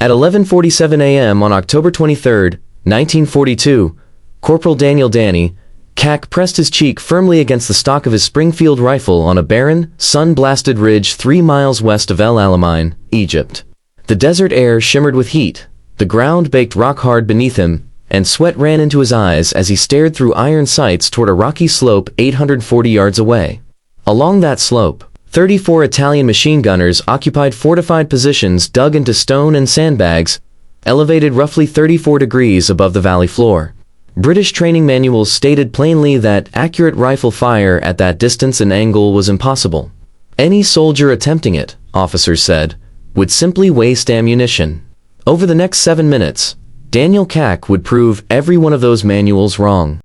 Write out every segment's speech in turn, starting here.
At 11:47 a.m. on October 23, 1942, Corporal Daniel CAC pressed his cheek firmly against the stock of his Springfield rifle on a barren, sun-blasted ridge 3 miles west of El Alamein, Egypt. The desert air shimmered with heat, the ground baked rock-hard beneath him, and sweat ran into his eyes as he stared through iron sights toward a rocky slope 840 yards away. Along that slope, 34 Italian machine gunners occupied fortified positions dug into stone and sandbags, elevated roughly 34 degrees above the valley floor. British training manuals stated plainly that accurate rifle fire at that distance and angle was impossible. Any soldier attempting it, officers said, would simply waste ammunition. Over the next 7 minutes, Daniel CAC would prove every one of those manuals wrong.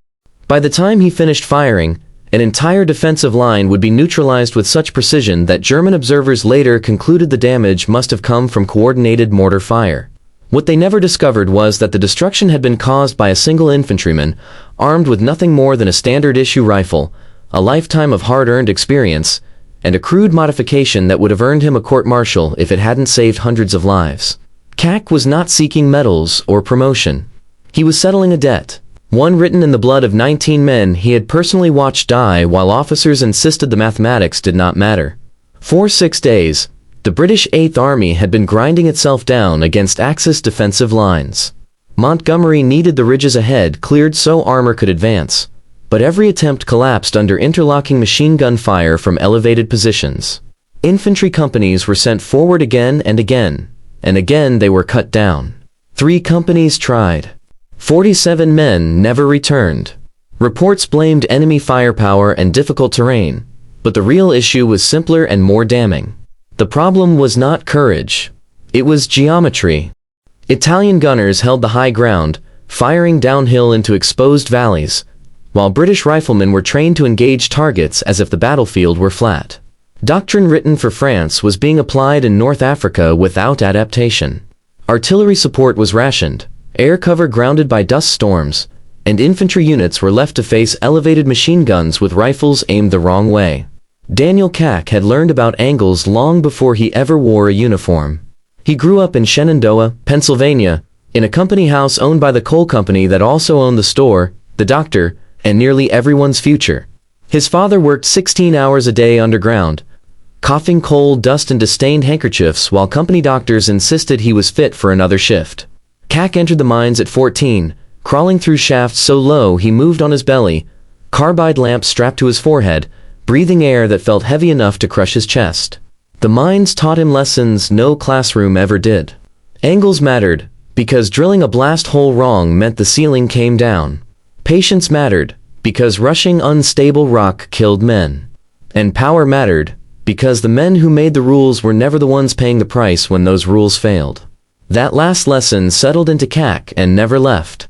By the time he finished firing, an entire defensive line would be neutralized with such precision that German observers later concluded the damage must have come from coordinated mortar fire. What they never discovered was that the destruction had been caused by a single infantryman, armed with nothing more than a standard-issue rifle, a lifetime of hard-earned experience, and a crude modification that would have earned him a court-martial if it hadn't saved hundreds of lives. CAC was not seeking medals or promotion. He was settling a debt, one written in the blood of 19 men he had personally watched die while officers insisted the mathematics did not matter. For 6 days, the British 8th Army had been grinding itself down against Axis defensive lines. Montgomery needed the ridges ahead cleared so armor could advance, but every attempt collapsed under interlocking machine gun fire from elevated positions. Infantry companies were sent forward again, and again they were cut down. 3 companies tried. 47 men never returned. Reports blamed enemy firepower and difficult terrain, but the real issue was simpler and more damning. The problem was not courage. It was geometry. Italian gunners held the high ground, firing downhill into exposed valleys, while British riflemen were trained to engage targets as if the battlefield were flat. Doctrine written for France was being applied in North Africa without adaptation. Artillery support was rationed, air cover grounded by dust storms, and infantry units were left to face elevated machine guns with rifles aimed the wrong way. Daniel CAC had learned about angles long before he ever wore a uniform. He grew up in Shenandoah, Pennsylvania, in a company house owned by the coal company that also owned the store, the doctor, and nearly everyone's future. His father worked 16 hours a day underground, coughing coal dust into stained handkerchiefs while company doctors insisted he was fit for another shift. CAC entered the mines at 14, crawling through shafts so low he moved on his belly, carbide lamp strapped to his forehead, breathing air that felt heavy enough to crush his chest. The mines taught him lessons no classroom ever did. Angles mattered, because drilling a blast hole wrong meant the ceiling came down. Patience mattered, because rushing unstable rock killed men. And power mattered, because the men who made the rules were never the ones paying the price when those rules failed. That last lesson settled into CAC and never left.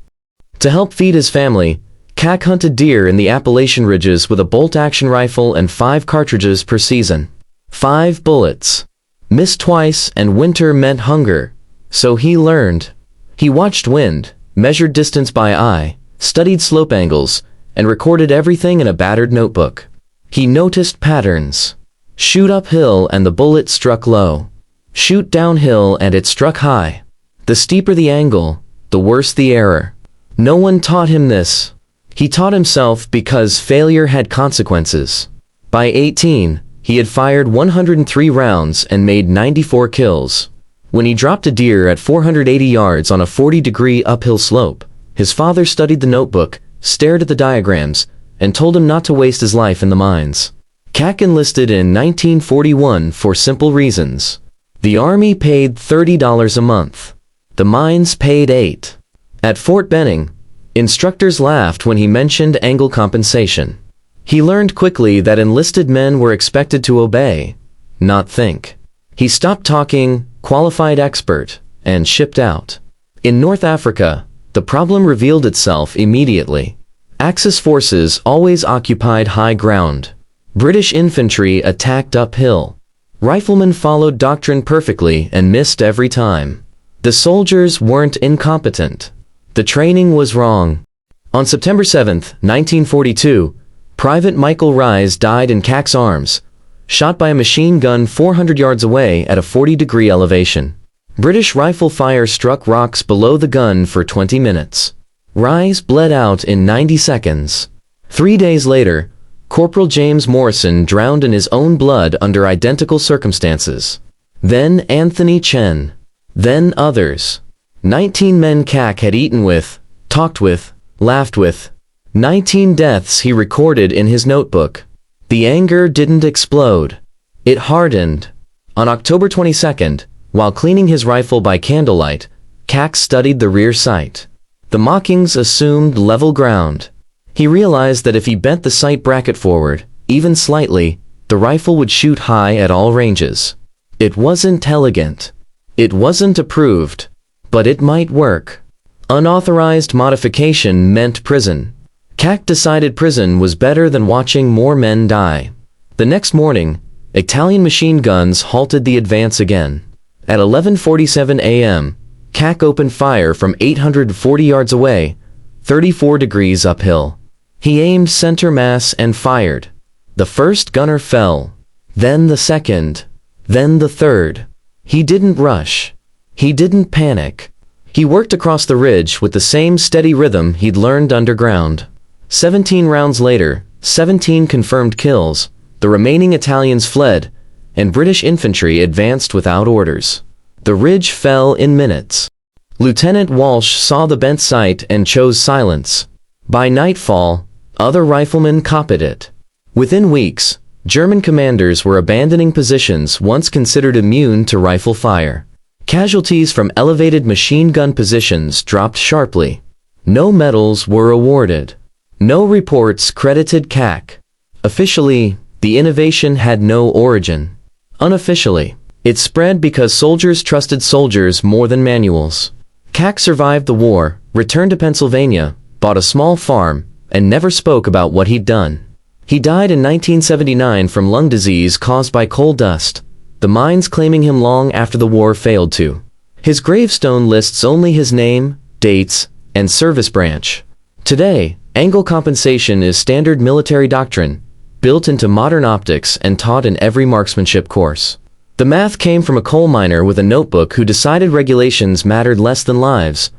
To help feed his family, CAC hunted deer in the Appalachian ridges with a bolt-action rifle and 5 cartridges per season. 5 bullets. Missed twice and winter meant hunger. So he learned. He watched wind, measured distance by eye, studied slope angles, and recorded everything in a battered notebook. He noticed patterns. Shoot uphill and the bullet struck low. Shoot downhill and it struck high. The steeper the angle, the worse the error. No one taught him this. He taught himself because failure had consequences. By 18, he had fired 103 rounds and made 94 kills. When he dropped a deer at 480 yards on a 40-degree uphill slope, his father studied the notebook, stared at the diagrams, and told him not to waste his life in the mines. CAC enlisted in 1941 for simple reasons. The Army paid $30 a month. The mines paid $8. At Fort Benning, instructors laughed when he mentioned angle compensation. He learned quickly that enlisted men were expected to obey, not think. He stopped talking, qualified expert, and shipped out. In North Africa, the problem revealed itself immediately. Axis forces always occupied high ground. British infantry attacked uphill. Riflemen followed doctrine perfectly and missed every time. The soldiers weren't incompetent. The training was wrong. On September 7, 1942, Private Michael Rise died in CAC's arms, shot by a machine gun 400 yards away at a 40-degree elevation. British rifle fire struck rocks below the gun for 20 minutes. Rise bled out in 90 seconds. 3 days later, Corporal James Morrison drowned in his own blood under identical circumstances. Then Anthony Chen. Then others. 19 men CAC had eaten with, talked with, laughed with. 19 deaths he recorded in his notebook. The anger didn't explode. It hardened. On October 22nd, while cleaning his rifle by candlelight, CAC studied the rear sight. The mockings assumed level ground. He realized that if he bent the sight bracket forward, even slightly, the rifle would shoot high at all ranges. It wasn't elegant. It wasn't approved. But it might work. Unauthorized modification meant prison. CAC decided prison was better than watching more men die. The next morning, Italian machine guns halted the advance again. At 11:47 a.m., CAC opened fire from 840 yards away, 34 degrees uphill. He aimed center mass and fired. The first gunner fell. Then the second. Then the third. He didn't rush. He didn't panic. He worked across the ridge with the same steady rhythm he'd learned underground. 17 rounds later, 17 confirmed kills, the remaining Italians fled, and British infantry advanced without orders. The ridge fell in minutes. Lieutenant Walsh saw the bent sight and chose silence. By nightfall, other riflemen copied it. Within weeks, German commanders were abandoning positions once considered immune to rifle fire. Casualties from elevated machine gun positions dropped sharply. No medals were awarded. No reports credited CAC. Officially, the innovation had no origin. Unofficially, it spread because soldiers trusted soldiers more than manuals. CAC survived the war, returned to Pennsylvania, bought a small farm, and never spoke about what he'd done. He died in 1979 from lung disease caused by coal dust, the mines claiming him long after the war failed to. His gravestone lists only his name, dates, and service branch. Today, angle compensation is standard military doctrine, built into modern optics and taught in every marksmanship course. The math came from a coal miner with a notebook who decided regulations mattered less than lives,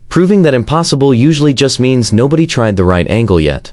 proving that impossible usually just means nobody tried the right angle yet.